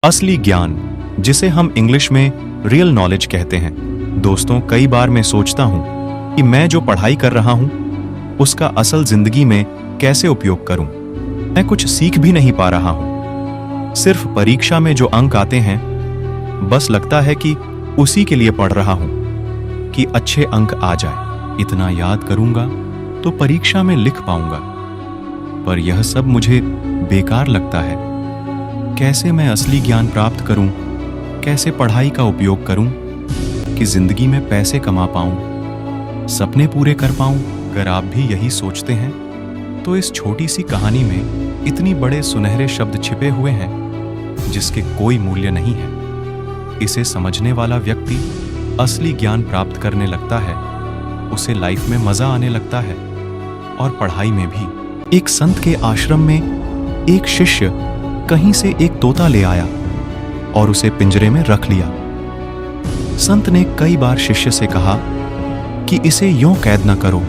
असली ज्ञान, जिसे हम इंग्लिश में रियल नॉलेज कहते हैं। दोस्तों, कई बार मैं सोचता हूं कि मैं जो पढ़ाई कर रहा हूं उसका असल जिंदगी में कैसे उपयोग करूं। मैं कुछ सीख भी नहीं पा रहा हूं। सिर्फ परीक्षा में जो अंक आते हैं, बस लगता है कि उसी के लिए पढ़ रहा हूं कि अच्छे अंक आ जाए, इतना याद करूंगा तो परीक्षा में लिख पाऊंगा। पर यह सब मुझे बेकार लगता है। कैसे मैं असली ज्ञान प्राप्त करूं? कैसे पढ़ाई का उपयोग करूं कि जिंदगी में पैसे कमा पाऊं, सपने पूरे कर पाऊं? अगर आप भी यही सोचते हैं तो इस छोटी सी कहानी में इतनी बड़े सुनहरे शब्द छिपे हुए हैं जिसके कोई मूल्य नहीं है। इसे समझने वाला व्यक्ति असली ज्ञान प्राप्त करने लगता है, उसे लाइफ में मजा आने लगता है और पढ़ाई में भी। एक संत के आश्रम में एक शिष्य कहीं से एक तोता ले आया और उसे पिंजरे में रख लिया। संत ने कई बार शिष्य से कहा कि इसे यूं कैद न करो,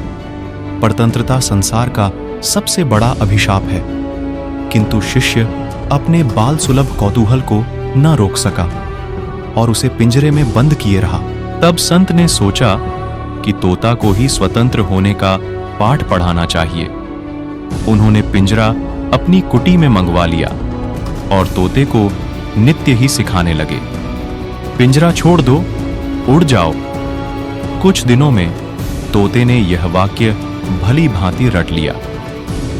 परतंत्रता संसार का सबसे बड़ा अभिशाप है। किंतु शिष्य अपने बाल सुलभ कौतूहल को न रोक सका और उसे पिंजरे में बंद किए रहा। तब संत ने सोचा कि तोता को ही स्वतंत्र होने का पाठ पढ़ाना चाहिए। उन्होंने पिंजरा अपनी कुटी में मंगवा लिया और तोते को नित्य ही सिखाने लगे, पिंजरा छोड़ दो, उड़ जाओ। कुछ दिनों में तोते ने यह वाक्य भली भांति रट लिया।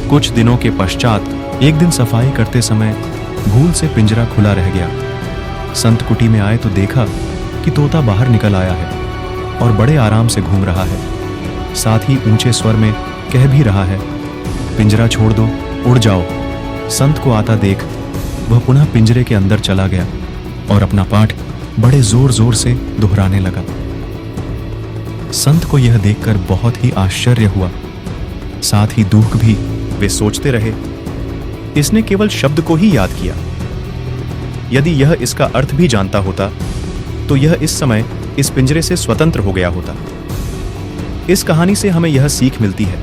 कुछ दिनों के पश्चात एक दिन सफाई करते समय भूल से पिंजरा खुला रह गया। संत कुटी में आए तो देखा कि तोता बाहर निकल आया है और बड़े आराम से घूम रहा है। साथ ही ऊंचे स्वर में कह भी रहा है, पिंजरा छोड़ दो, उड़ जाओ। संत को आता देख वह पुनः पिंजरे के अंदर चला गया और अपना पाठ बड़े जोर जोर से दोहराने लगा। संत को यह देखकर बहुत ही आश्चर्य हुआ, साथ ही दुख भी। वे सोचते रहे, इसने केवल शब्द को ही याद किया। यदि यह इसका अर्थ भी जानता होता तो यह इस समय इस पिंजरे से स्वतंत्र हो गया होता। इस कहानी से हमें यह सीख मिलती है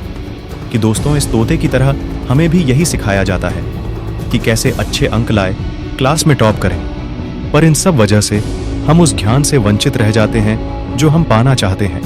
कि दोस्तों, इस तोते की तरह हमें भी यही सिखाया जाता है कि कैसे अच्छे अंक लाए, क्लास में टॉप करें। पर इन सब वजह से हम उस ज्ञान से वंचित रह जाते हैं जो हम पाना चाहते हैं।